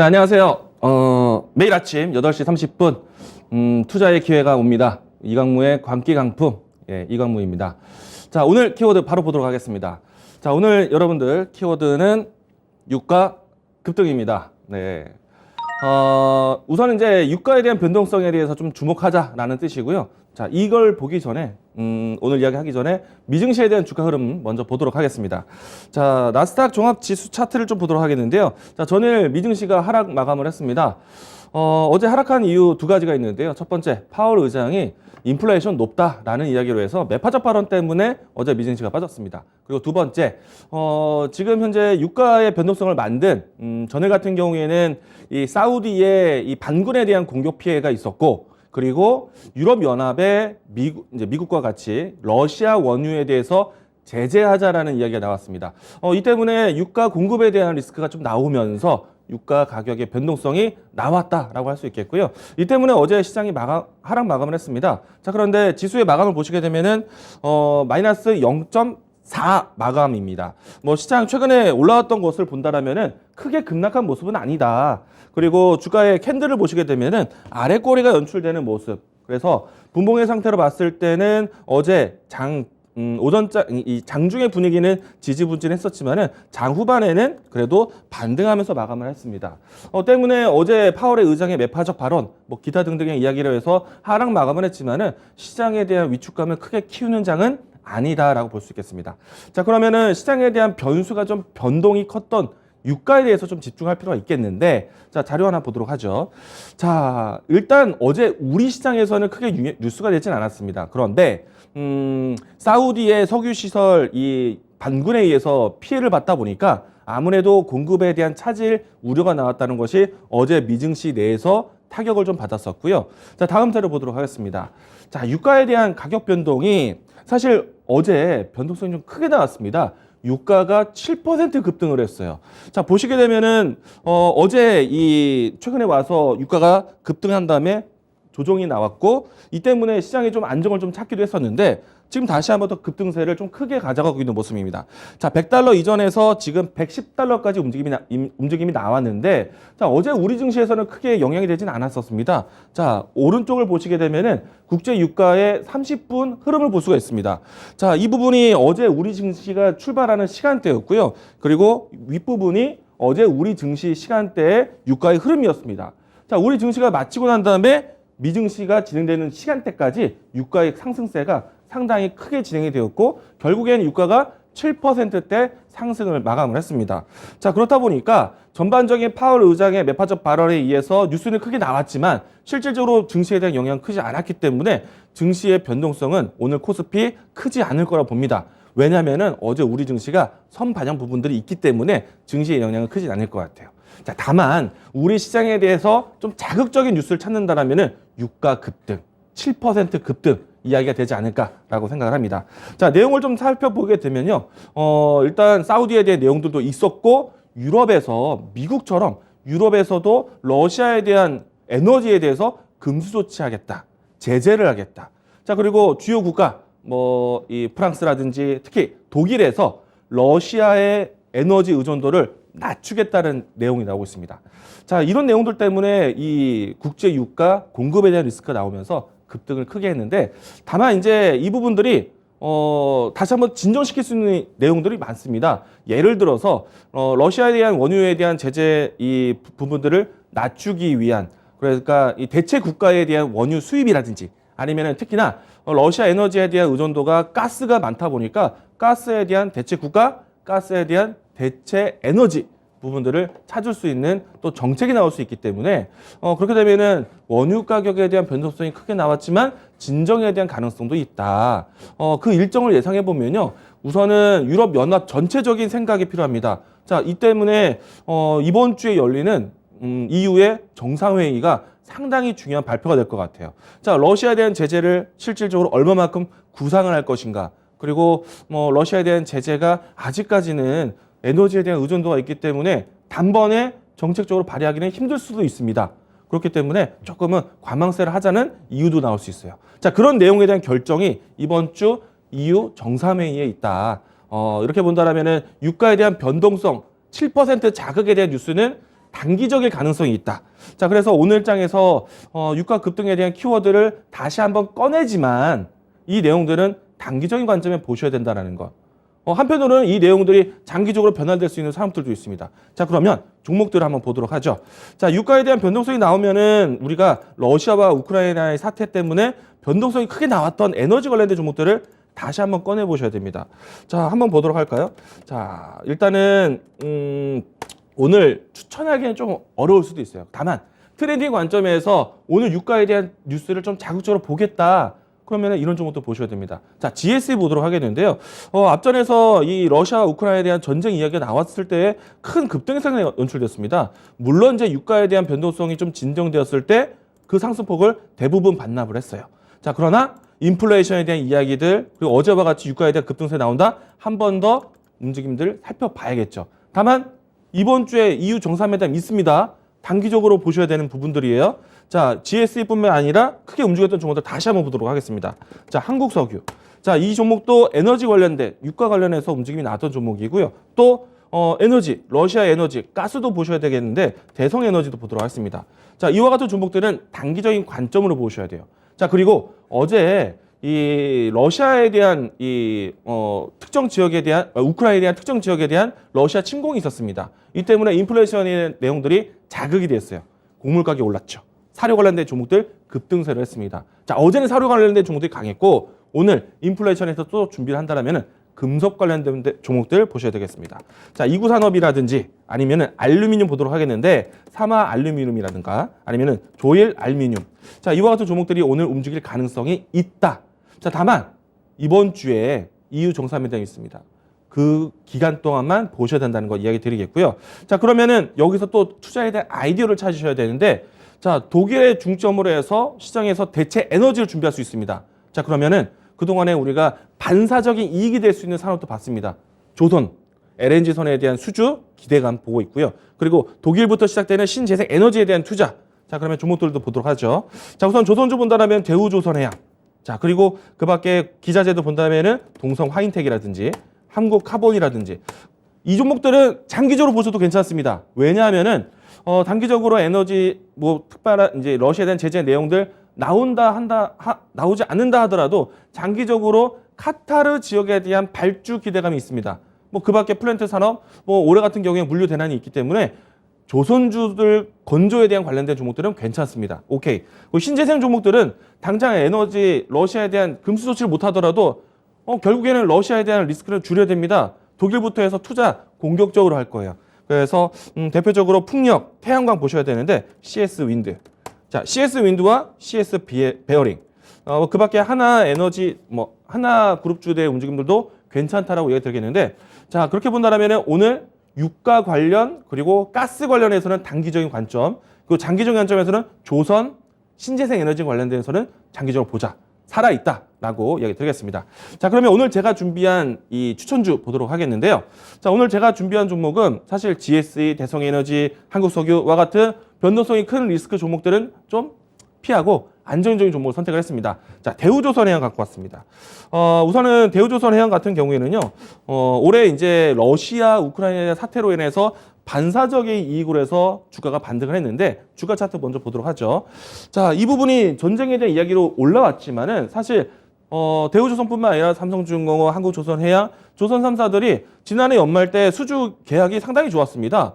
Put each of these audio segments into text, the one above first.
네, 안녕하세요. 매일 아침 8시 30분, 투자의 기회가 옵니다. 이강무의 광기강품, 이강무입니다. 자, 오늘 키워드 바로 보도록 하겠습니다. 자, 오늘 여러분들 키워드는 유가 급등입니다. 네. 우선 이제 유가에 대한 변동성에 대해서 좀 주목하자라는 뜻이고요. 자, 이걸 보기 전에, 오늘 이야기하기 전에 미증시에 대한 주가 흐름 먼저 보도록 하겠습니다. 자, 나스닥 종합 지수 차트를 좀 보도록 하겠는데요. 자, 전일 미증시가 하락 마감을 했습니다. 어제 하락한 이유 두 가지가 있는데요. 첫 번째, 파월 의장이 인플레이션 높다라는 이야기로 해서 매파적 발언 때문에 어제 미증시가 빠졌습니다. 그리고 두 번째, 지금 현재 유가의 변동성을 만든 전일 같은 경우에는 이 사우디의 이 반군에 대한 공격 피해가 있었고, 그리고 유럽연합의 미국과 같이 러시아 원유에 대해서 제재하자라는 이야기가 나왔습니다. 이 때문에 유가 공급에 대한 리스크가 좀 나오면서 유가 가격의 변동성이 나왔다라고 할 수 있겠고요. 이 때문에 어제 시장이 하락 마감을 했습니다. 자, 그런데 지수의 마감을 보시게 되면은 마이너스 0.4 마감입니다. 뭐 시장 최근에 올라왔던 것을 본다라면은 크게 급락한 모습은 아니다. 그리고 주가의 캔들을 보시게 되면은 아래 꼬리가 연출되는 모습. 그래서 분봉의 상태로 봤을 때는 어제 이 장중의 분위기는 지지부진했었지만은 장 후반에는 그래도 반등하면서 마감을 했습니다. 때문에 어제 파월의 의장의 매파적 발언, 뭐 기타 등등의 이야기를 해서 하락 마감을 했지만은 시장에 대한 위축감을 크게 키우는 장은 아니다라고 볼 수 있겠습니다. 자, 그러면은 시장에 대한 변수가 좀 변동이 컸던 유가에 대해서 좀 집중할 필요가 있겠는데, 자, 자료 하나 보도록 하죠. 자, 일단 어제 우리 시장에서는 크게 뉴스가 되진 않았습니다. 그런데 사우디의 석유 시설 이 반군에 의해서 피해를 받다 보니까 아무래도 공급에 대한 차질 우려가 나왔다는 것이 어제 미증시 내에서 타격을 좀 받았었고요. 자, 다음 자료 보도록 하겠습니다. 자, 유가에 대한 가격 변동이 사실 어제 변동성이 좀 크게 나왔습니다. 유가가 7% 급등을 했어요. 자, 보시게 되면은 어제 최근에 와서 유가가 급등한 다음에 조정이 나왔고, 이 때문에 시장이 좀 안정을 좀 찾기도 했었는데 지금 다시 한번 더 급등세를 좀 크게 가져가고 있는 모습입니다. 자, 100달러 이전에서 지금 110달러까지 움직임이 나왔는데, 자, 어제 우리 증시에서는 크게 영향이 되진 않았었습니다. 자, 오른쪽을 보시게 되면은 국제 유가의 30분 흐름을 볼 수가 있습니다. 자, 이 부분이 어제 우리 증시가 출발하는 시간대였고요. 그리고 윗부분이 어제 우리 증시 시간대의 유가의 흐름이었습니다. 자, 우리 증시가 마치고 난 다음에 미증시가 진행되는 시간대까지 유가의 상승세가 상당히 크게 진행이 되었고, 결국에는 유가가 7%대 상승을 마감을 했습니다. 자, 그렇다 보니까 전반적인 파월 의장의 매파적 발언에 의해서 뉴스는 크게 나왔지만 실질적으로 증시에 대한 영향은 크지 않았기 때문에 증시의 변동성은 오늘 코스피 크지 않을 거라 봅니다. 왜냐하면 어제 우리 증시가 선반영 부분들이 있기 때문에 증시의 영향은 크지 않을 것 같아요. 자, 다만 우리 시장에 대해서 좀 자극적인 뉴스를 찾는다라면은 유가 급등, 7% 급등 이야기가 되지 않을까라고 생각을 합니다. 자, 내용을 좀 살펴보게 되면요. 일단 사우디에 대한 내용들도 있었고, 미국처럼 유럽에서도 러시아에 대한 에너지에 대해서 금수 조치하겠다, 제재를 하겠다. 자, 그리고 주요 국가 이 프랑스라든지 특히 독일에서 러시아의 에너지 의존도를 낮추겠다는 내용이 나오고 있습니다. 자, 이런 내용들 때문에 이 국제 유가 공급에 대한 리스크가 나오면서 급등을 크게 했는데, 다만 이제 이 부분들이 다시 한번 진정시킬 수 있는 내용들이 많습니다. 예를 들어서 러시아에 대한 원유에 대한 제재 이 부분들을 낮추기 위한, 그러니까 이 대체 국가에 대한 원유 수입이라든지, 아니면은 특히나 러시아 에너지에 대한 의존도가 가스가 많다 보니까 가스에 대한 대체 국가, 가스에 대한 대체 에너지 부분들을 찾을 수 있는 또 정책이 나올 수 있기 때문에 그렇게 되면은 원유 가격에 대한 변동성이 크게 나왔지만 진정에 대한 가능성도 있다. 그 일정을 예상해 보면요, 우선은 유럽 연합 전체적인 생각이 필요합니다. 자, 이 때문에 이번 주에 열리는 EU의 정상회의가 상당히 중요한 발표가 될 것 같아요. 자, 러시아에 대한 제재를 실질적으로 얼마만큼 구상을 할 것인가, 그리고 러시아에 대한 제재가 아직까지는 에너지에 대한 의존도가 있기 때문에 단번에 정책적으로 발휘하기는 힘들 수도 있습니다. 그렇기 때문에 조금은 관망세를 하자는 이유도 나올 수 있어요. 자, 그런 내용에 대한 결정이 이번 주 EU 정상회의에 있다. 이렇게 본다라면은 유가에 대한 변동성 7% 자극에 대한 뉴스는 단기적일 가능성이 있다. 자, 그래서 오늘 장에서 유가 급등에 대한 키워드를 다시 한번 꺼내지만 이 내용들은 단기적인 관점에 보셔야 된다는 것. 한편으로는 이 내용들이 장기적으로 변화될 수 있는 사람들도 있습니다. 자, 그러면 종목들을 한번 보도록 하죠. 자, 유가에 대한 변동성이 나오면은 우리가 러시아와 우크라이나의 사태 때문에 변동성이 크게 나왔던 에너지 관련된 종목들을 다시 한번 꺼내 보셔야 됩니다. 자, 한번 보도록 할까요? 자, 일단은 오늘 추천하기는 좀 어려울 수도 있어요. 다만 트렌딩 관점에서 오늘 유가에 대한 뉴스를 좀 자극적으로 보겠다. 그러면 이런 종목도 보셔야 됩니다. 자, GSE 보도록 하겠는데요. 앞전에서 이 러시아와 우크라이나에 대한 전쟁 이야기가 나왔을 때 큰 급등세가 연출됐습니다. 물론 이제 유가에 대한 변동성이 좀 진정되었을 때 그 상승폭을 대부분 반납을 했어요. 자, 그러나 인플레이션에 대한 이야기들 그리고 어제와 같이 유가에 대한 급등세 나온다. 한 번 더 움직임들 살펴봐야겠죠. 다만 이번 주에 EU 정상회담 있습니다. 단기적으로 보셔야 되는 부분들이에요. 자, GSE뿐만 아니라 크게 움직였던 종목들 다시 한번 보도록 하겠습니다. 자, 한국석유. 자, 이 종목도 에너지 관련된 유가 관련해서 움직임이 나왔던 종목이고요. 또 에너지, 러시아 에너지, 가스도 보셔야 되겠는데 대성에너지도 보도록 하겠습니다. 자, 이와 같은 종목들은 단기적인 관점으로 보셔야 돼요. 자, 그리고 어제 이 러시아에 대한 이 특정 지역에 대한 우크라이나에 대한 특정 지역에 대한 러시아 침공이 있었습니다. 이 때문에 인플레이션의 내용들이 자극이 됐어요. 곡물 가격이 올랐죠. 사료 관련된 종목들 급등세를 했습니다. 자, 어제는 사료 관련된 종목들이 강했고 오늘 인플레이션에서 또 준비를 한다면은 금속 관련된 종목들 보셔야 되겠습니다. 자, 이구산업이라든지 아니면은 알루미늄 보도록 하겠는데 사마 알루미늄이라든가 아니면은 조일 알루미늄. 자, 이와 같은 종목들이 오늘 움직일 가능성이 있다. 자, 다만 이번 주에 EU 정상회담이 있습니다. 그 기간 동안만 보셔야 된다는 거 이야기 드리겠고요. 자, 그러면은 여기서 또 투자에 대한 아이디어를 찾으셔야 되는데 자, 독일의 중점으로 해서 시장에서 대체 에너지를 준비할 수 있습니다. 자, 그러면은 그동안에 우리가 반사적인 이익이 될 수 있는 산업도 봤습니다. 조선, LNG선에 대한 수주 기대감 보고 있고요. 그리고 독일부터 시작되는 신재생 에너지에 대한 투자. 자, 그러면 종목들도 보도록 하죠. 자, 우선 조선주 본다면 대우조선해양. 자, 그리고 그 밖에 기자재도 본다면은 동성화인텍이라든지 한국카본이라든지 이 종목들은 장기적으로 보셔도 괜찮습니다. 왜냐하면은 단기적으로 에너지 특별한 이제 러시아에 대한 제재 내용들 나오지 않는다 하더라도 장기적으로 카타르 지역에 대한 발주 기대감이 있습니다. 그 밖에 플랜트 산업, 올해 같은 경우에 물류 대란이 있기 때문에 조선주들 건조에 대한 관련된 종목들은 괜찮습니다. 오케이. 신재생 종목들은 당장 에너지 러시아에 대한 금수 조치를 못 하더라도 결국에는 러시아에 대한 리스크를 줄여야 됩니다. 독일부터 해서 투자 공격적으로 할 거예요. 그래서 대표적으로 풍력, 태양광 보셔야 되는데 CS 윈드. 자, CS 윈드와 CS 베어링. 그 밖에 하나 에너지, 하나 그룹주의 움직임들도 괜찮다라고 얘기 드리겠는데, 자, 그렇게 본다면 오늘 유가 관련, 그리고 가스 관련해서는 단기적인 관점, 그리고 장기적인 관점에서는 조선, 신재생 에너지 관련돼서는 장기적으로 보자. 살아있다라고 이야기 드리겠습니다. 자, 그러면 오늘 제가 준비한 이 추천주 보도록 하겠는데요. 자, 오늘 제가 준비한 종목은 사실 GSE, 대성에너지, 한국석유와 같은 변동성이 큰 리스크 종목들은 좀 피하고 안정적인 종목을 선택을 했습니다. 자, 대우조선해양 갖고 왔습니다. 우선은 대우조선해양 같은 경우에는요, 올해 이제 러시아, 우크라이나 사태로 인해서 반사적인 이익으로 해서 주가가 반등을 했는데 주가 차트 먼저 보도록 하죠. 자, 이 부분이 전쟁에 대한 이야기로 올라왔지만은 사실 대우조선뿐만 아니라 삼성중공업, 한국조선해양, 조선 3사들이 지난해 연말 때 수주 계약이 상당히 좋았습니다.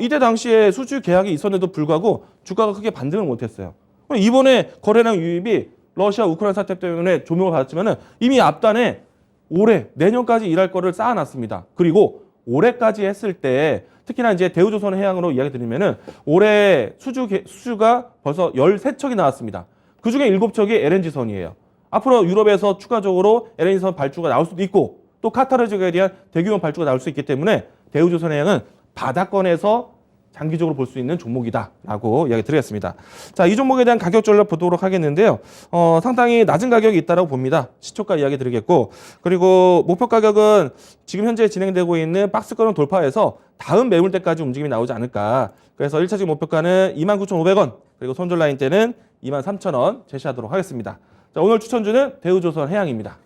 이때 당시에 수주 계약이 있었는데도 불구하고 주가가 크게 반등을 못했어요. 이번에 거래량 유입이 러시아, 우크라이나 사태 때문에 조명을 받았지만은 이미 앞단에 올해, 내년까지 일할 거를 쌓아놨습니다. 그리고 올해까지 했을 때 특히나 이제 대우조선해양으로 이야기 드리면은 올해 수주가 벌써 13척이 나왔습니다. 그 중에 7척이 LNG선이에요. 앞으로 유럽에서 추가적으로 LNG선 발주가 나올 수도 있고 또 카타르 지역에 대한 대규모 발주가 나올 수 있기 때문에 대우조선해양은 바닥권에서 장기적으로 볼 수 있는 종목이다라고 이야기 드리겠습니다. 자, 이 종목에 대한 가격 전략 보도록 하겠는데요. 상당히 낮은 가격이 있다라고 봅니다. 시초가 이야기 드리겠고, 그리고 목표 가격은 지금 현재 진행되고 있는 박스권을 돌파해서 다음 매물대까지 움직임이 나오지 않을까. 그래서 1차적 목표가는 29,500원, 그리고 손절 라인 때는 23,000원 제시하도록 하겠습니다. 자, 오늘 추천주는 대우조선해양입니다.